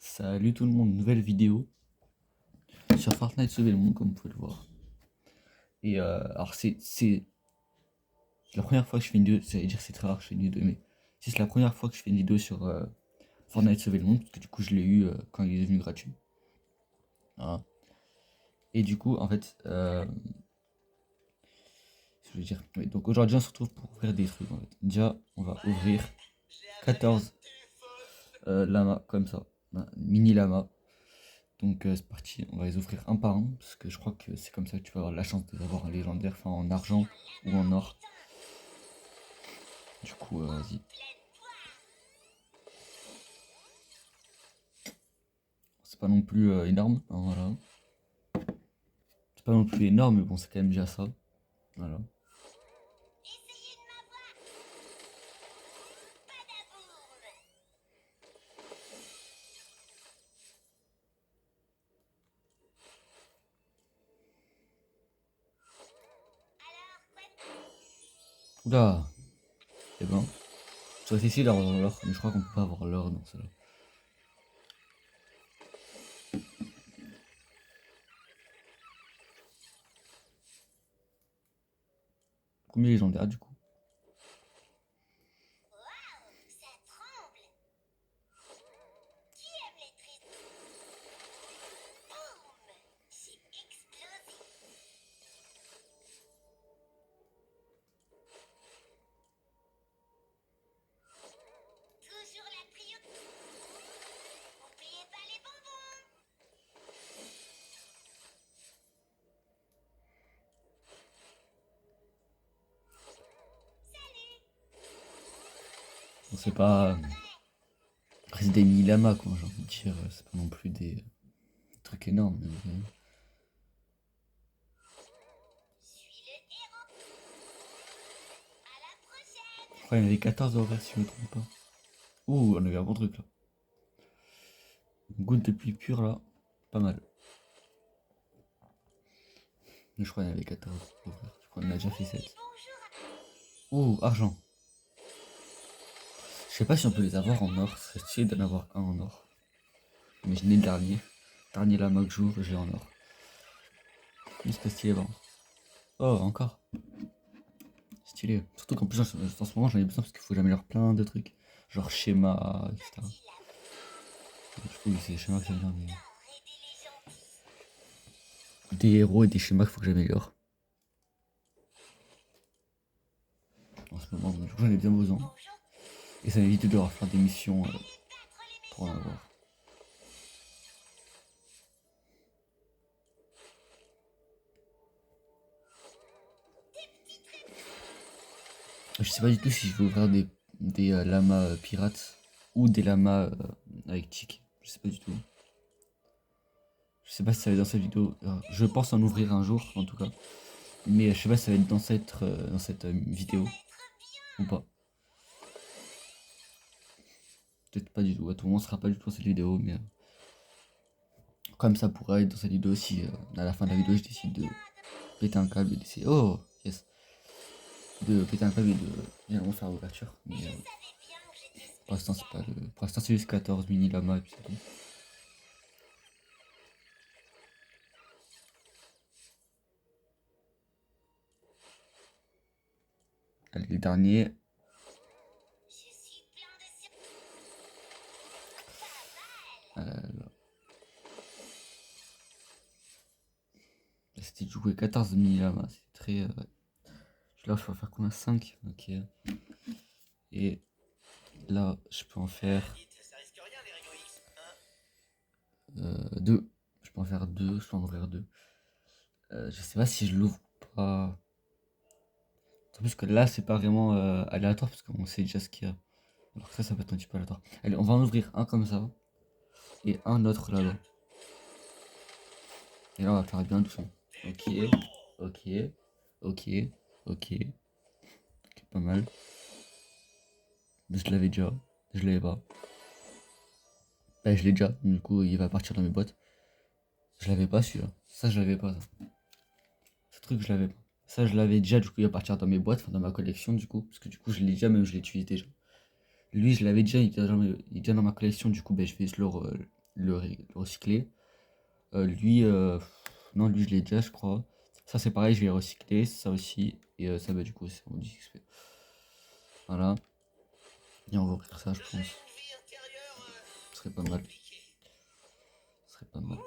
Salut tout le monde, nouvelle vidéo sur Fortnite Sauver le monde comme vous pouvez le voir. Et alors c'est la première fois que je fais une vidéo, ça veut dire c'est très rare que je fais une vidéo, mais si c'est la première fois que je fais une vidéo sur Fortnite Sauver le monde, parce que du coup je l'ai eu quand il est devenu gratuit. Voilà. Et du coup en fait, je veux dire, oui, donc aujourd'hui on se retrouve pour ouvrir des trucs en fait. Déjà on va ouvrir 14 lamas comme ça, mini lamas. Donc c'est parti, on va les offrir un par un, parce que je crois que c'est comme ça que tu vas avoir la chance d'avoir un légendaire, enfin en argent ou en or. Du coup, vas-y. C'est pas non plus énorme, hein, voilà. C'est pas non plus énorme, mais bon, c'est quand même déjà ça. Voilà. Oula, c'est bon. Je vais essayer d'avoir l'or, mais je crois qu'on peut pas avoir l'or dans cela. Combien légendaire du coup? Bon, c'est pas. Après, c'est des mini lamas, quoi, j'ai envie de dire. C'est pas non plus des trucs énormes. Mais... Je crois qu'il y en avait 14 à ouvrir si je me trompe pas. Ouh, on avait un bon truc là. Une goutte de pluie pure là, pas mal. Mais je crois qu'il y en avait 14 à ouvrir. Je crois qu'on en a déjà fait 7. Ouh, argent. Je sais pas si on peut les avoir en or, ce serait stylé d'en avoir un en or. Imaginez le dernier. Dernier lama que j'ouvre, j'ai en or. Mais c'était stylé, bon. Oh, encore. Stylé. Surtout qu'en plus, en ce moment, j'en ai besoin parce qu'il faut que j'améliore plein de trucs. Genre schéma, etc. Du coup, c'est des schémas que j'aime bien. Mais... des héros et des schémas qu'il faut que j'améliore. En ce moment, du coup, j'en ai bien besoin. Et ça m'évite de devoir faire des missions pour en avoir. Je sais pas du tout si je vais ouvrir des lamas pirates ou des lamas avec tic. Je sais pas du tout. Je sais pas si ça va être dans cette vidéo. Je pense en ouvrir un jour en tout cas. Mais je sais pas si ça va être dans cette vidéo ou pas. Peut-être pas du tout. À tout moment, ce sera pas du tout dans cette vidéo. Mais comme ça pourrait être dans cette vidéo si à la fin de la vidéo je décide de péter un câble et d'essayer. Oh yes. De péter un câble et de finalement faire l'ouverture. Mais pour l'instant c'est pas le. Pour l'instant c'est juste 14 mini lama et puis c'est tout. Allez, le dernier. C'était de jouer 14 mini lama. C'est très. Là je peux en faire combien? 5. Ok. Et là je peux en faire 2. Je peux en faire 2. Je peux en ouvrir 2. Je sais pas si je l'ouvre ou pas. En plus que là, c'est pas vraiment aléatoire parce qu'on sait déjà ce qu'il y a. Alors que ça peut être un petit peu aléatoire. Allez, on va en ouvrir un comme ça et un autre là-bas. Et là, on va faire bien doucement. Ok, ok, ok, ok. Ok, pas mal. Je l'avais déjà. Je l'avais pas. Bah, je l'ai déjà. Du coup, il va partir dans mes boîtes. Je l'avais pas celui-là. Ça, je l'avais pas. Ça. Ce truc, je l'avais pas. Ça, je l'avais déjà. Du coup, il va partir dans mes boîtes, enfin dans ma collection, du coup. Parce que du coup, je l'ai déjà, même je l'ai utilisé déjà. Lui, je l'avais déjà, il est déjà dans ma collection, du coup, ben, je vais le recycler. Lui, non, lui, je l'ai déjà, je crois. Ça, c'est pareil, je vais le recycler. Ça aussi. Et ça, bah, du coup, c'est mon 10 XP. Voilà. Et on va ouvrir ça, je pense. Ce serait pas mal. Ce serait pas mal.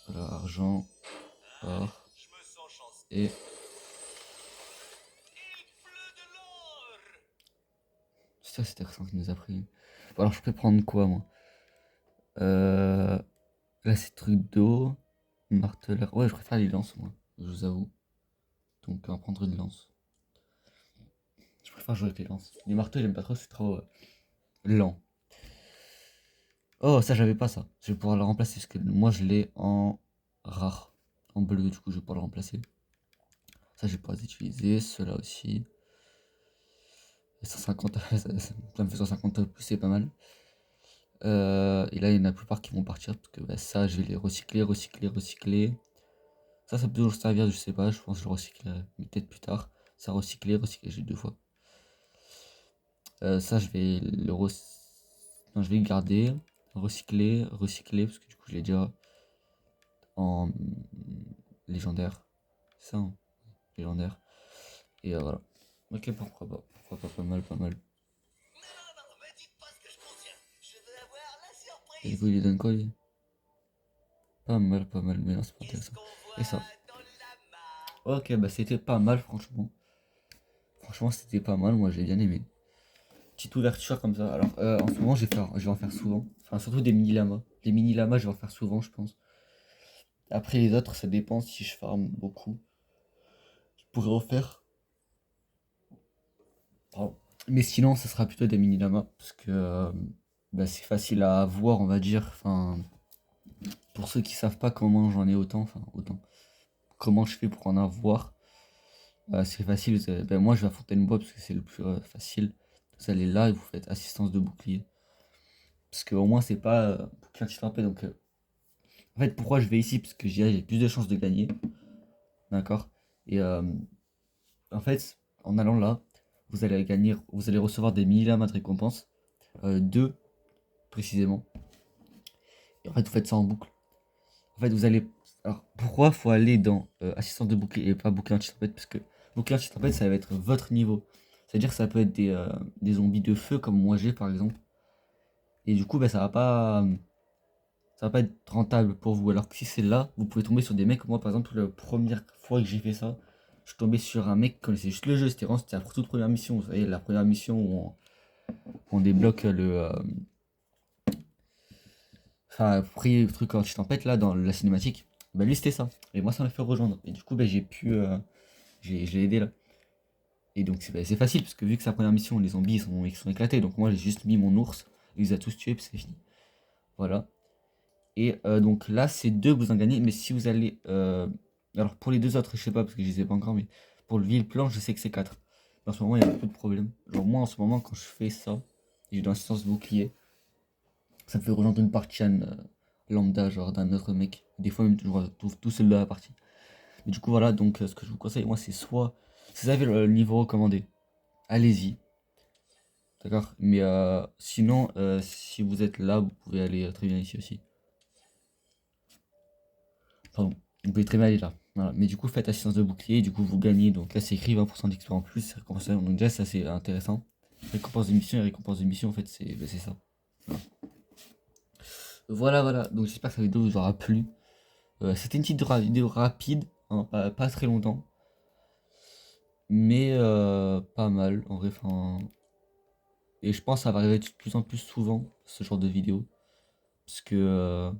Voilà, argent, or. Et. Ça, c'était récent qui nous a pris. Bon, alors, je pourrais prendre quoi, moi? Là, c'est truc d'eau. Marteleur. Ouais, je préfère les lances, moi. Je vous avoue. Donc, on va prendre une lance. Je préfère jouer avec les lances. Les marteaux, j'aime pas trop, c'est trop lent. Oh, ça, j'avais pas ça. Je vais pouvoir le remplacer parce que moi, je l'ai en rare. En bleu, du coup, je vais pouvoir le remplacer. Ça, je vais pouvoir les utiliser. Ceux-là aussi. 150, ça me fait 150 plus, c'est pas mal. Et là, il y en a la plupart qui vont partir parce que bah, ça, je vais les recycler, recycler, recycler. Ça peut toujours servir, je sais pas, je pense que je le recyclerai, mais peut-être plus tard. Ça, recycler, recycler, j'ai 2 fois. Ça, je vais le non, je vais le garder, recycler, recycler, parce que du coup, je l'ai déjà en légendaire. C'est ça, hein, légendaire. Et voilà. Ok, pourquoi pas. Pourquoi pas, pas mal, pas mal. Et du coup, il lui donne quoi, lui? Pas mal, mais non, c'est pas intéressant. Et ça. Ok, bah c'était pas mal, franchement. Franchement, c'était pas mal, moi j'ai bien aimé. Petite ouverture comme ça. Alors, en ce moment, je vais en faire souvent. Enfin, surtout des mini-lamas. Les mini-lamas, je vais en faire souvent, je pense. Après, les autres, ça dépend si je farm beaucoup. Je pourrais en faire. Pardon. Mais sinon, ça sera plutôt des mini-lamas. Parce que bah, c'est facile à avoir, on va dire. Enfin, pour ceux qui savent pas comment j'en ai autant, enfin, autant. Comment je fais pour en avoir. C'est facile. Ben, moi, je vais à Fontainebleau parce que c'est le plus facile. Vous allez là et vous faites assistance de bouclier. Parce que au moins, c'est pas bouclier anti-frappé. Donc, en fait, pourquoi je vais ici? Parce que j'ai plus de chances de gagner. D'accord? Et en fait, en allant là, vous allez gagner, vous allez recevoir des milliards de récompenses. 2 précisément. Et en fait, vous faites ça en boucle. En fait, vous allez. Alors, pourquoi faut aller dans assistance de bouclier et pas bouclier anti-tempête? Parce que bouclier anti-tempête, ça va être votre niveau. C'est-à-dire que ça peut être des zombies de feu comme moi j'ai par exemple. Et du coup, ben, ça va pas être rentable pour vous. Alors que si c'est là, vous pouvez tomber sur des mecs. Moi, par exemple, la première fois que j'ai fait ça, je suis tombé sur un mec qui connaissait juste le jeu. C'était la toute première mission. Vous savez, la première mission où on débloque enfin, après le truc anti-tempête là dans la cinématique. Bah, lui, c'était ça. Et moi, ça m'a fait rejoindre. Et du coup, bah, j'ai pu. Je l'ai aidé là. Et donc, c'est facile parce que vu que c'est la première mission, les zombies ils sont éclatés. Donc, moi, j'ai juste mis mon ours. Il les a tous tués, puis c'est fini. Voilà. Et donc là, c'est 2 que vous en gagnez. Mais si vous allez. Alors pour les 2 autres, je sais pas parce que je les ai pas encore. Mais pour le ville-plan, je sais que c'est 4. En ce moment, il y a beaucoup de problèmes. Genre, moi en ce moment, quand je fais ça, j'ai dans l'assistance bouclier, ça me fait rejoindre une partie lambda, genre d'un autre mec. Des fois, même, je retrouve tout seul de la partie. Mais du coup, voilà. Donc, ce que je vous conseille, moi, c'est soit. Si vous avez le niveau recommandé, allez-y. D'accord? Mais sinon, si vous êtes là, vous pouvez aller très bien ici aussi. Pardon, vous pouvez très bien aller là. Voilà. Mais du coup, faites assistance de bouclier, du coup, vous gagnez. Donc là, c'est écrit 20% d'XP en plus. Donc déjà, ça, c'est intéressant. Récompense de mission et récompense de mission, en fait, c'est ça. Voilà, voilà. Donc j'espère que cette vidéo vous aura plu. C'était une petite vidéo rapide, hein, pas très longtemps. Mais pas mal, en vrai. Et je pense que ça va arriver de plus en plus souvent, ce genre de vidéo. Parce que,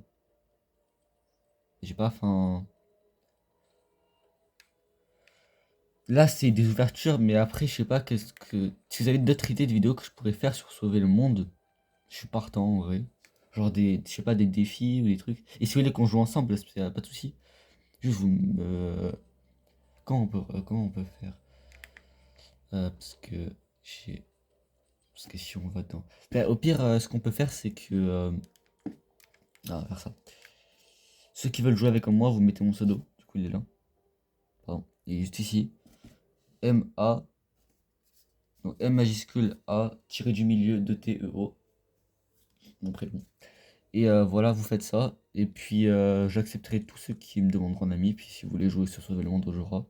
j'ai pas, enfin... Là, c'est des ouvertures, mais après, je sais pas, qu'est-ce que... Si vous avez d'autres idées de vidéos que je pourrais faire sur sauver le monde, je suis partant, en vrai. Genre je sais pas, des défis ou des trucs. Et si vous voulez qu'on joue ensemble, pas de souci. Juste vous comment on peut faire? Parce que j'ai... Parce que si on va dans... Ben, au pire, ce qu'on peut faire, c'est que... on va faire ça. Ceux qui veulent jouer avec moi, vous mettez mon pseudo. Du coup, il est là. Pardon. Il est juste ici. M-A... Donc M majuscule A, tiré du milieu de T-E-O. Mon prénom. Et voilà, vous faites ça. Et puis j'accepterai tous ceux qui me demanderont un ami. Puis si vous voulez jouer sur Sauver le Monde, on jouera.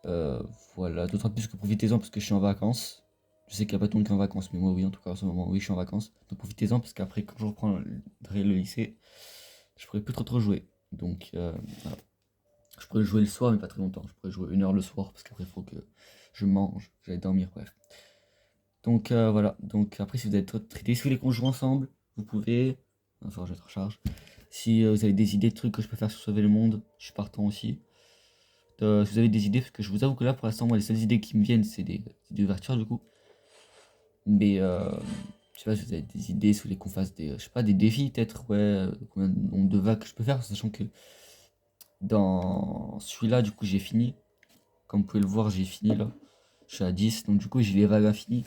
Euh, voilà, d'autant plus que profitez-en parce que je suis en vacances. Je sais qu'il n'y a pas tout le monde qui est en vacances, mais moi oui, en tout cas en ce moment, oui, je suis en vacances. Donc profitez-en parce qu'après, quand je reprendrai le lycée, je pourrai plus trop jouer. Donc voilà. Je pourrais jouer le soir, mais pas très longtemps. Je pourrais jouer 1 heure le soir parce qu'après, il faut que je mange, j'aille dormir, bref. Donc voilà, donc après, si vous avez d'autres idées, si vous voulez qu'on joue ensemble, vous pouvez. Enfin, je vais être en charge. Si vous avez des idées de trucs que je peux faire sur Sauver le Monde, je suis partant aussi. Si vous avez des idées, parce que je vous avoue que là, pour l'instant, moi, les seules idées qui me viennent, c'est des ouvertures du coup. Mais je sais pas si vous avez des idées, si vous voulez qu'on fasse des, je sais pas, des défis peut-être, ouais, combien de nombre de vagues que je peux faire, sachant que dans celui-là, du coup, j'ai fini. Comme vous pouvez le voir, j'ai fini là. Je suis à 10, donc du coup, j'ai les vagues infinies.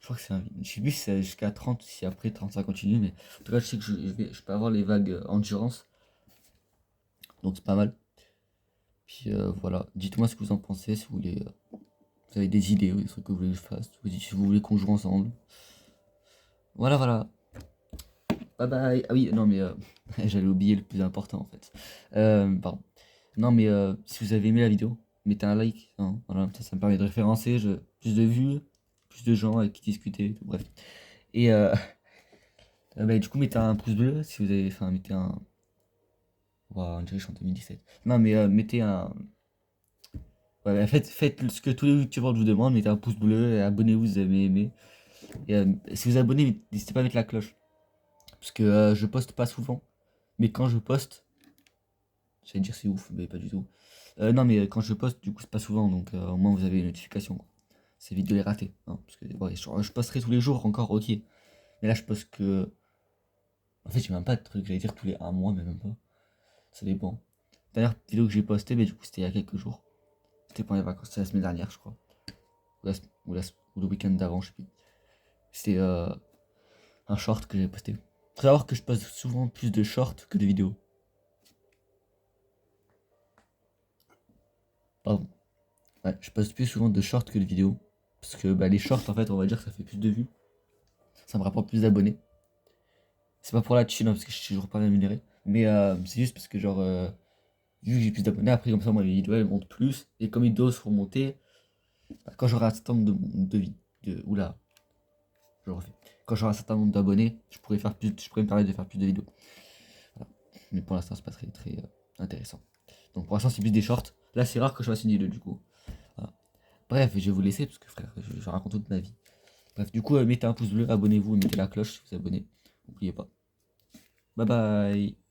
Je crois que c'est un. Je sais plus si c'est jusqu'à 30, si après 30 ça continue, mais en tout cas, je sais que je peux avoir les vagues endurance, donc c'est pas mal. Puis voilà, dites-moi ce que vous en pensez, si vous voulez. Vous avez des idées ou des trucs que vous voulez que je fasse, si vous voulez qu'on joue ensemble. Voilà, voilà. Bye bye. Ah oui, non, mais j'allais oublier le plus important en fait. Pardon. Non, mais si vous avez aimé la vidéo, mettez un like, hein, voilà, ça me permet de référencer, plus de vues, plus de gens avec qui discuter, tout, bref. Et bah, du coup, mettez un pouce bleu si vous avez. Enfin, mettez un. Ouah, on dirait que je suis en 2017. Non, mais mettez un. Ouais, bah, faites ce que tous les youtubeurs vous demandent, mettez un pouce bleu et abonnez-vous si vous avez aimé. Et si vous abonnez, n'hésitez pas à mettre la cloche. Parce que je poste pas souvent. Mais quand je poste, j'allais dire c'est ouf, mais pas du tout. Non, mais quand je poste, du coup, c'est pas souvent, donc au moins vous avez une notification, quoi. Ces vidéos les ratées, hein, parce que ouais, je posterai tous les jours encore, ok. Mais là, je poste que. En fait, j'ai même pas de truc, j'allais dire tous les 1 mois, mais même pas. Ça dépend. La dernière vidéo que j'ai postée, mais du coup, c'était il y a quelques jours. C'était pendant les vacances, c'était la semaine dernière, je crois. Ou le week-end d'avant, je sais plus. C'était un short que j'ai posté. Faut savoir que je poste souvent plus de shorts que de vidéos. Pardon. Ouais, je poste plus souvent de shorts que de vidéos. Parce que bah, les shorts, en fait, on va dire que ça fait plus de vues. Ça me rapporte plus d'abonnés. C'est pas pour la thune, hein, parce que je suis toujours pas rémunéré. Mais c'est juste parce que, genre, vu que j'ai plus d'abonnés, après, comme ça, moi, les vidéos, elles montent plus. Et comme les vidéos seront montées, bah, quand j'aurai un certain nombre oula, je le refais. Quand j'aurai un certain nombre d'abonnés, je pourrais me permettre de faire plus de vidéos. Voilà. Mais pour l'instant, c'est pas très, très intéressant. Donc pour l'instant, c'est plus des shorts. Là, c'est rare que je fasse une vidéo, du coup. Voilà. Bref, je vais vous laisser, parce que, frère, je raconte toute ma vie. Bref, du coup, mettez un pouce bleu, abonnez-vous et mettez la cloche si vous abonnez. N'oubliez pas. Bye bye.